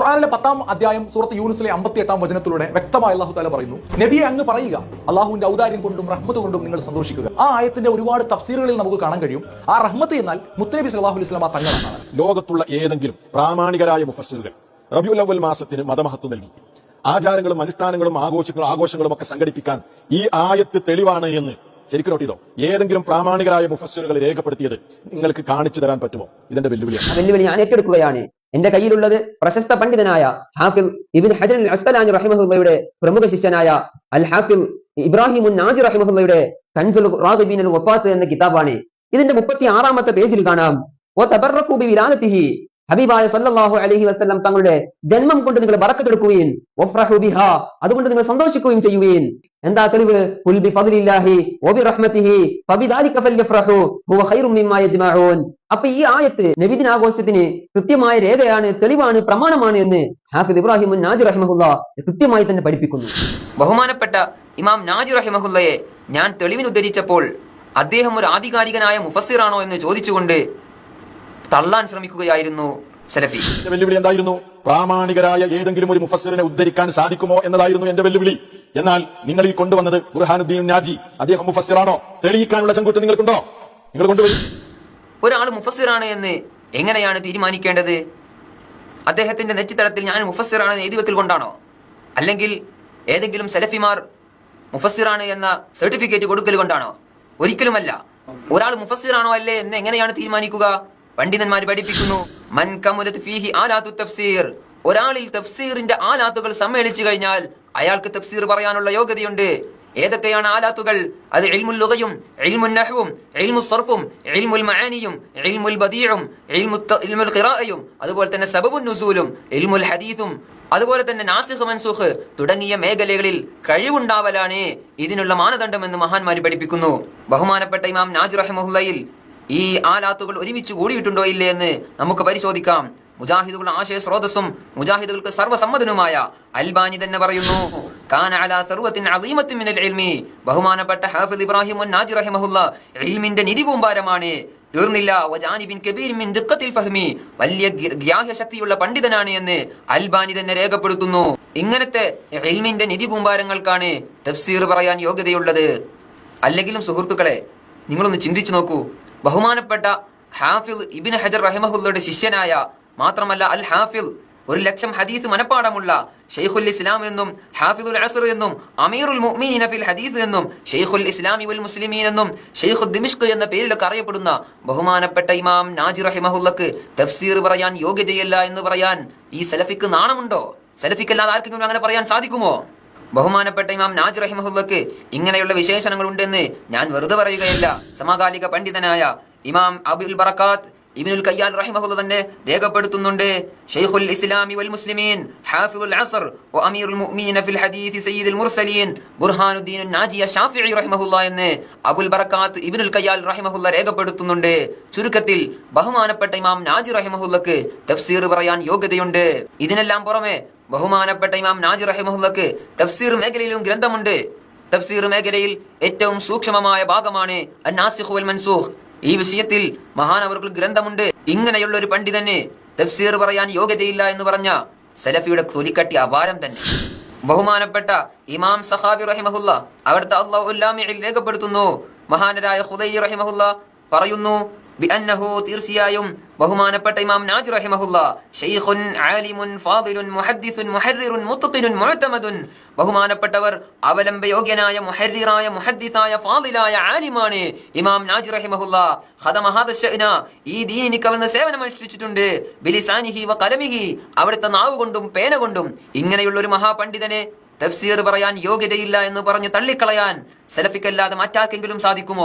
ഖുർആനിലെ 10-ാം അധ്യായം സൂറത്ത് യൂനുസിലെ 58-ാം വചനത്തിലൂടെ വ്യക്തമായി അല്ലാഹു തആല പറയുന്നു, നബിയെ അങ്ങ് പറയുക, അള്ളാഹുവിന്റെ ഔദാര്യം കൊണ്ടും റഹ്മത്ത് കൊണ്ടും നിങ്ങൾ സന്തോഷിക്കുക. ആ ആയത്തിന്റെ ഒരുപാട് തഫ്സീറുകളിൽ നമുക്ക് കാണാൻ കഴിയും. ആ റഹ്മത്ത് എന്നാൽ മുത്തുനബി സല്ലല്ലാഹു അലൈഹി വസല്ലം തങ്ങളാണ്. ലോകത്തുള്ള ഏതെങ്കിലും പ്രാമാണികരായ മുഫസ്സിറുകൾ റബീഉൽ അവ്വൽ മാസത്തിന് മതമഹത്വം നൽകി ആചാരങ്ങളും അനുഷ്ഠാനങ്ങളും ആഘോഷങ്ങളും ഒക്കെ സംഘടിപ്പിക്കാൻ ഈ ആയത്ത് തെളിവാണ് എന്ന് ശരിക്കും നോട്ട് ചെയ്തോ? ഏതെങ്കിലും പ്രാമാണികരായ മുഫസ്സിറുകൾ രേഖപ്പെടുത്തിയത് നിങ്ങൾക്ക് കാണിച്ചു തരാൻ പറ്റുമോ? ഇതിന്റെ വെല്ലുവിളി ഞാൻ ഏറ്റെടുക്കുകയാണ്. എന്റെ കയ്യിലുള്ളത് പ്രശസ്ത പണ്ഡിതനായ ഹാഫിൽ ഇബ്നു ഹജർ അൽ അസ്ഖലാനി റഹിമഹുള്ളയുടെ പ്രമുഖ ശിഷ്യനായ അൽ ഹാഫിൽ ഇബ്രാഹിം നാജി റഹിമഹുള്ളയുടെ കൻസുൽ റാഗിബീൻ അൽ വഫാത്ത് എന്ന കിതാബാണ്. ഇതിന്റെ 36-ാമത്തെ പേജിൽ കാണാം, വതബറകു ബിവിലാദതിഹി, ഹബീബായ സല്ലല്ലാഹു അലൈഹി വസല്ലം തങ്ങളുടെ ജന്മം കൊണ്ട് നിങ്ങൾ ബറക്കത്തെടുക്കുകയും വഫ്റഹു ബിഹാ, അതുകൊണ്ട് നിങ്ങൾ സന്തോഷിക്കുകയും ചെയ്യുകയും. എന്താ തെളിവ്? ഖുൽ ബിഫദ്ലില്ലാഹി വബിറഹ്മതിഹി ഫബിദാലിക ഫൽയഫ്റഹു ഹുവ ഖൈറും മിമ്മാ യജ്മഊൻ. അപ്പൊ ഈ ആയത്ത് നബിദിനാഘോഷത്തിന് കൃത്യമായ രേഖയാണ്, തെളിവാണ്, പ്രമാണമാണ് എന്ന് ഹാഫിദ് ഇബ്രാഹിം നാജി റഹിമഹുല്ല കൃത്യമായി തന്നെ പഠിപ്പിക്കുന്നു. ബഹുമാനപ്പെട്ട ഇമാം നാജി റഹിമഹുല്ലയെ ഞാൻ തെളിവിന് ഉദ്ധരിച്ചപ്പോൾ അദ്ദേഹം ഒരു ആധികാരികനായ മുഫസ്സിറാണോ എന്ന് ചോദിച്ചുകൊണ്ട് തള്ളാൻ ശ്രമിക്കുകയായിരുന്നു സലഫി. വെല്ലുവിളി എന്തായിരുന്നു? പ്രാമാണികരായ ഏതെങ്കിലും ഒരു മുഫസ്സിറിനെ ഉദ്ധരിക്കാൻ സാധിക്കുമോ എന്നതായിരുന്നു എന്റെ വെല്ലുവിളി. എന്നാൽ നിങ്ങൾ ഈ കൊണ്ടുവന്നത് ബുർഹാനുദ്ദീൻ നാജി, അദ്ദേഹം മുഫസ്സിറാണോ? തെളിയിക്കാനുള്ള ചങ്കൂറ്റം നിങ്ങൾക്കുണ്ടോ? നിങ്ങൾ കൊണ്ടുവരും. ഒരാൾ മുഫസ്സിറാണ് എന്ന് എങ്ങനെയാണ് തീരുമാനിക്കേണ്ടത്? അദ്ദേഹത്തിന്റെ നെറ്റിത്തടത്തിൽ ഞാൻ മുഫസ്സിറാണ് എഴുതി വെക്കൽ കൊണ്ടാണോ? അല്ലെങ്കിൽ ഏതെങ്കിലും സലഫിമാർ മുഫസ്സിറാണ് എന്ന സർട്ടിഫിക്കറ്റ് കൊടുക്കൽ കൊണ്ടാണോ? ഒരിക്കലുമല്ല. ഒരാൾ മുഫസ്സിറാണോ അല്ലേ എന്ന് എങ്ങനെയാണ് തീരുമാനിക്കുക? പണ്ഡിതന്മാർ പഠിപ്പിക്കുന്നു, മൻ കമുലത് ഫീഹി ആലാത്തു തഫ്സീർ, ഒരാളിൽ തഫ്സീറിന്റെ ആലാത്തുകൾ സമ്മേളിച്ചു കഴിഞ്ഞാൽ അയാൾക്ക് തഫ്സീർ പറയാനുള്ള യോഗ്യതയുണ്ട്. ഏതൊക്കെയാണ് ആലാത്തുകൾ? അത് ഇൽമുൽ ലുഗയും ഇൽമുൻ നഹ്വും ഇൽമുൽ സർഫും ഇൽമുൽ മആനിയും ഇൽമുൽ ബദീഉം ഇൽമുൽ ഖിറാഅയും അതുപോലെ തന്നെ സബബുൻ നുസൂലും ഇൽമുൽ ഹദീസും അതുപോലെ തന്നെ നാസിഖ് മൻസൂഖ് തുടങ്ങിയ മേഖലകളിൽ കഴിവുണ്ടാവലാണ് ഇതിനുള്ള മാനദണ്ഡമെന്ന് മഹാന്മാർ പഠിപ്പിക്കുന്നു. ബഹുമാനപ്പെട്ട ഇമാം നാജി റഹിമഹുല്ലയിൽ ഈ ആലാത്തുകൾ ഒരുമിച്ച് കൂടിയിട്ടുണ്ടോ ഇല്ലേ എന്ന് നമുക്ക് പരിശോധിക്കാം. മുജാഹിദുകളുടെ ആശയ സ്രോതസ്സും മുജാഹിദുകൾക്ക് സർവ്വസമ്മതനുമായ അൽബാനി തന്നെ പറയുന്നു, കാന അലാ സർവത്തിൻ അളീമത്തിൻ മിനൽ ഇൽമി, ബഹുമാനപ്പെട്ട ഹാഫിദ് ഇബ്രാഹിം നാജി റഹിമഹുല്ല ഇൽമിന്റെ നിധി കൂമ്പാരമാണ്, തീർന്നില്ല, വജാനിബിൻ കബീർ മിൻ ദിഖ്ഖത്തിൽ ഫഹ്മി, വലിയ ഗ്രാഹ്യശക്തിയുള്ള പണ്ഡിതനാണ് എന്ന് അൽബാനി തന്നെ രേഖപ്പെടുത്തുന്നു. ഇങ്ങനത്തെ ഇൽമിന്റെ നിധി കൂമ്പാരങ്ങൾക്കാണ് തഫ്സീർ പറയാൻ യോഗ്യതയുള്ളത്. അല്ലെങ്കിലും സുഹൃത്തുക്കളെ, നിങ്ങളൊന്ന് ചിന്തിച്ചു നോക്കൂ. ബഹുമാനപ്പെട്ട ഹാഫിദ് ഇബ്നു ഹജർ റഹിമഹുല്ലയുടെ ശിഷ്യനായ, മാത്രമല്ല അൽ ഹാഫിദ്, 1,00,000 ഹദീസ് മനപ്പാടമുള്ള ഷെയ്ഖുൽ ഇസ്ലാം എന്നും ഹാഫിദുൽ അസ്ർ എന്നും അമീറുൽ മുഅ്മിനീന ഫിൽ ഹദീസ് എന്നും ഷെയ്ഖുൽ ഇസ്ലാമി വൽ മുസ്ലിമീൻ എന്നും ഷെയ്ഖു ദിമിഷ്ക് എന്ന പേരിലൊക്കെ അറിയപ്പെടുന്ന ബഹുമാനപ്പെട്ട ഇമാം നാജി റഹിമഹുല്ലക്ക് തഫ്സീർ പറയാൻ യോഗ്യതയില്ല എന്ന് പറയാൻ ഈ സലഫിക്ക് നാണമുണ്ടോ? സലഫിക്കല്ലാതെ ആർക്കെങ്കിലും അങ്ങനെ പറയാൻ സാധിക്കുമോ? ബഹുമാനപ്പെട്ട ഇമാം നാജി റഹിമഹുല്ലക്ക് ഇങ്ങനെയുള്ള വിശേഷണങ്ങൾ ഉണ്ടെന്ന് ഞാൻ വെറുതെ പറയുകയല്ല. സമകാലിക പണ്ഡിതനായ ഇമാം അബുൽ ബറക്കാത്ത് ഇബ്നുൽ ഖയ്യാൽ റഹിമഹുല്ല തന്നെ രേഖപ്പെടുത്തുന്നുണ്ട്, ഷെയ്ഖുൽ ഇസ്ലാമി വൽ മുസ്ലിമീൻ ഹാഫിദുൽ അസ്ർ വ അമീറുൽ മുഅ്മിനീന ഫിൽ ഹദീസ് സയ്യിദുൽ മുർസലീൻ ബുർഹാനുദ്ദീൻ നാജി അശ്ശാഫിഈ റഹിമഹുല്ല എന്ന് അബുൽ ബറക്കാത്ത് ഇബ്നുൽ ഖയ്യാൽ റഹിമഹുല്ല രേഖപ്പെടുത്തുന്നുണ്ട്. ചുരുക്കത്തിൽ ബഹുമാനപ്പെട്ട ഇമാം നാജി റഹിമഹുല്ലക്ക് തഫ്സീർ പറയാൻ യോഗ്യതയുണ്ട്. ഇതിനെല്ലാം പുറമെ ബഹുമാനപ്പെട്ട ഇമാം നാജി റഹിമഹുല്ലക്ക് തഫ്സീർ മേഖലയിലും ഗ്രന്ഥമുണ്ട്. തഫ്സീർ മേഖലയിൽ ഏറ്റവും സൂക്ഷ്മമായ ഭാഗമാണ് അൻ-നാസിഖ് വൽ മൻസൂഖ്. ഈ വിഷയത്തിൽ മഹാനവർക്ക് ഗ്രന്ഥമുണ്ട്. ഇങ്ങനെയുള്ള ഒരു പണ്ഡിതന് തഫ്സീർ പറയാൻ യോഗ്യതയില്ല എന്ന് പറഞ്ഞ സലഫിയുടെ തൊലിക്കട്ടി അപാരം തന്നെ. ബഹുമാനപ്പെട്ട ഇമാം സഖാവി റഹിമഹുല്ല അവിടുത്തെ അല്ലാഹുൽ രേഖപ്പെടുത്തുന്നു, മഹാനരായ ഖുദൈ റഹിമഹുല്ല പറയുന്നു, ബിഅന്നഹു, തീർച്ചയായും ബഹുമാനപ്പെട്ട ഇമാം നാജി റഹിമഹുല്ല ശൈഖുൻ ആലിമുൻ ഫാദിലുൻ മുഹദ്ദിസുൻ മുഹർറിറുൻ മുത്ഖിനുൻ മുഅ്തമദുൻ, ബഹുമാനപ്പെട്ടവർ അവലംബയോഗ്യനായ മുഹർറിറായ മുഹദ്ദിസായ ഫാദിലായ ആലിമാണ് ഇമാം നാജി റഹിമഹുല്ല. ഖദമ ഹാദ ശഅന, ഈ ദീനിന് കവന്ന സേവനം അനുഷ്ഠിച്ചിട്ടുണ്ട്. ബിലിസാനിഹി വ ഖലമിഹി, അവിടുത്തെ നാവ് കൊണ്ടും പേന കൊണ്ടും. ഇങ്ങനെയുള്ള ഒരു മഹാപണ്ഡിതനെ തഫ്സീർ പറയാൻ യോഗ്യതയില്ല എന്ന് പറഞ്ഞ് തള്ളിക്കളയാൻ സലഫിക്കല്ലാതെ മറ്റാർക്കെങ്കിലും സാധിക്കുമോ?